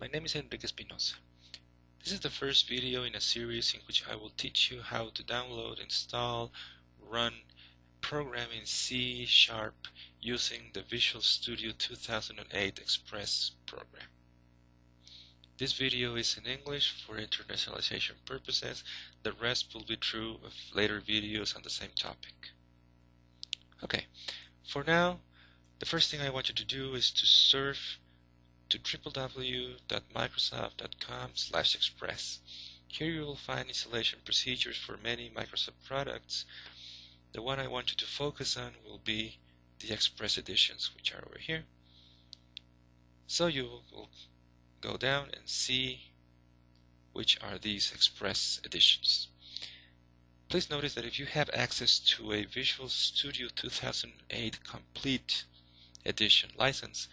My name is Enrique Espinosa. This is the first video in a series in which I will teach you how to download, install, run, program in C# using the Visual Studio 2008 Express program. This video is in English for internationalization purposes. The rest will be true of later videos on the same topic. Okay, for now, the first thing I want you to do is to surf to www.microsoft.com/express. Here you will find installation procedures for many Microsoft products. The one I want you to focus on will be the Express editions, which are over here. So you will go down and see which are these Express editions. Please notice that if you have access to a Visual Studio 2008 Complete Edition license,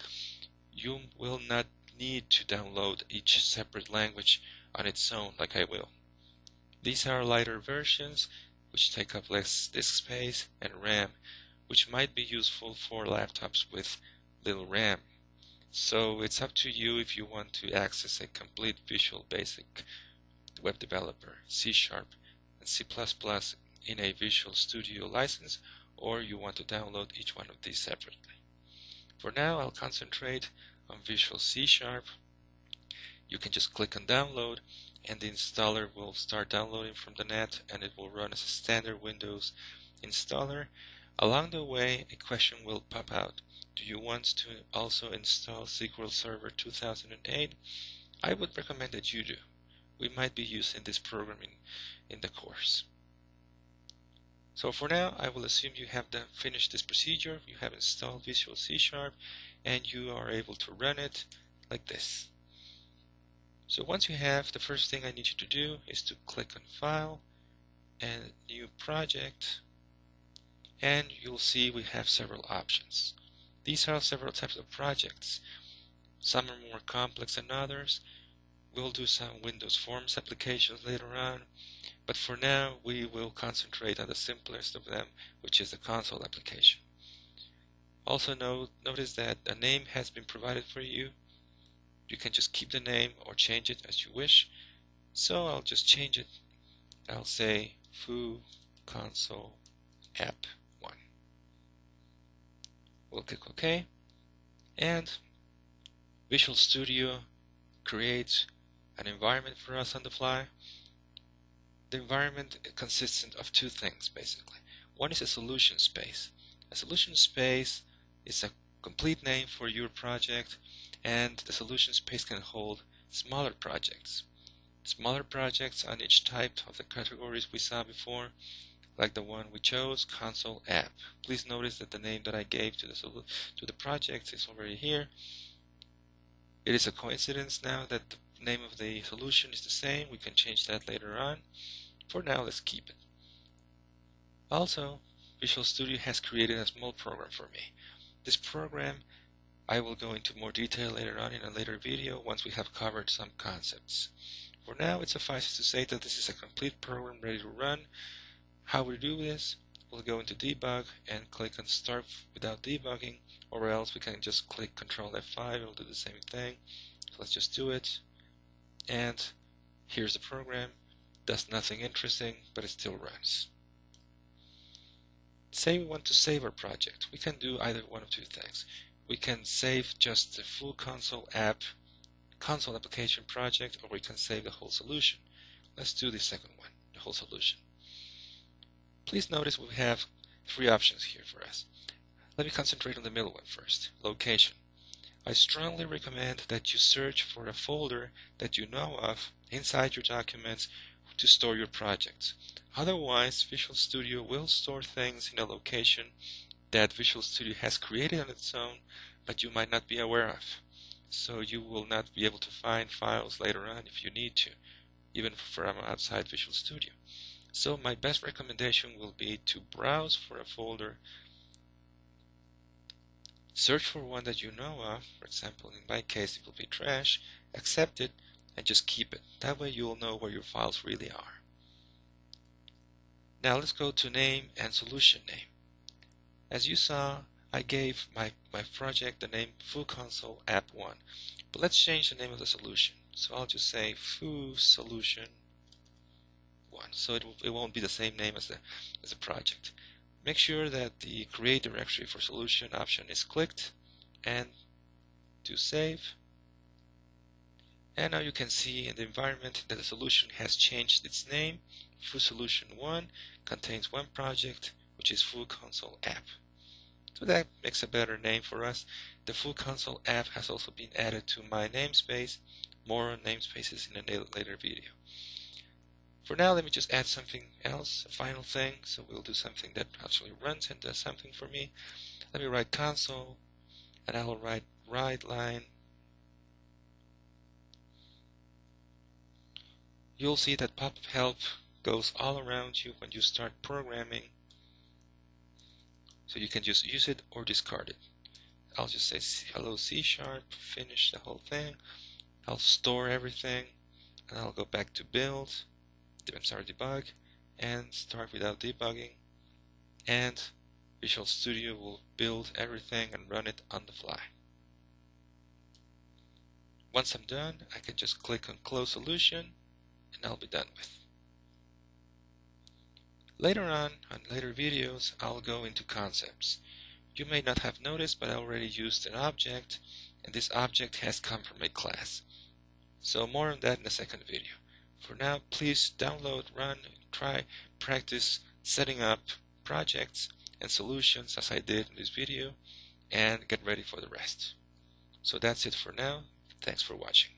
you will not need to download each separate language on its own like I will. These are lighter versions which take up less disk space and RAM, which might be useful for laptops with little RAM. So it's up to you if you want to access a complete Visual Basic web developer, C# and C++ in a Visual Studio license, or you want to download each one of these separately. For now, I'll concentrate on Visual C#. You can just click on download and the installer will start downloading from the net, and it will run as a standard Windows installer. Along the way, a question will pop out. Do you want to also install SQL Server 2008? I would recommend that you do. We might be using this program in the course. So for now, I will assume you have finished this procedure, you have installed Visual C#, and you are able to run it like this. So once you have, the first thing I need you to do is to click on File and New Project, and you'll see we have several options. These are several types of projects. Some are more complex than others. We'll do some Windows Forms applications later on, but for now we will concentrate on the simplest of them, which is the console application. Also notice that a name has been provided for you. You can just keep the name or change it as you wish. So I'll just change it. I'll say Foo Console App 1. We'll click OK, and Visual Studio creates an environment for us on the fly. The environment consists of two things basically. One is a solution space. A solution space is a complete name for your project, and the solution space can hold smaller projects. Smaller projects on each type of the categories we saw before, like the one we chose, Console App. Please notice that the name that I gave to the project is already here. It is a coincidence now that the name of the solution is the same. We can change that later on. For now, let's keep it. Also, Visual Studio has created a small program for me. This program I will go into more detail later on in a later video once we have covered some concepts. For now, it suffices to say that this is a complete program ready to run. How we do this? We'll go into Debug and click on Start without debugging, or else we can just click Ctrl F5. It'll do the same thing. So let's just do it. And here's the program. Does nothing interesting, but it still runs. Say we want to save our project. We can do either one of two things. We can save just the full console application project, or we can save the whole solution. Let's do the second one, the whole solution. Please notice we have three options here for us. Let me concentrate on the middle one first, location. I strongly recommend that you search for a folder that you know of inside your documents to store your projects. Otherwise, Visual Studio will store things in a location that Visual Studio has created on its own, but you might not be aware of. So you will not be able to find files later on if you need to, even from outside Visual Studio. So my best recommendation will be to browse for a folder, search for one that you know of. For example, in my case it will be trash, accept it, and just keep it. That way you'll know where your files really are. Now let's go to name and solution name. As you saw, I gave my project the name Foo Console App 1. But let's change the name of the solution. So I'll just say foo solution 1. So it won't be the same name as the project. Make sure that the create directory for solution option is clicked and to save. And now you can see in the environment that the solution has changed its name. Foo Solution 1 contains one project, which is Foo Console App. So that makes a better name for us. The Foo Console App has also been added to my namespace. More on namespaces in a later video. For now, let me just add something else, a final thing. So we'll do something that actually runs and does something for me. Let me write console, and I'll write write line. You'll see that pop-up help goes all around you when you start programming. So you can just use it or discard it. I'll just say hello C#, finish the whole thing. I'll store everything, and I'll go back to build, debug, and start without debugging. And Visual Studio will build everything and run it on the fly. Once I'm done, I can just click on Close Solution, and I'll be done with. Later on later videos, I'll go into concepts. You may not have noticed, but I already used an object, and this object has come from a class. So more on that in a second video. For now, please download, run, try, practice setting up projects and solutions as I did in this video, and get ready for the rest. So that's it for now. Thanks for watching.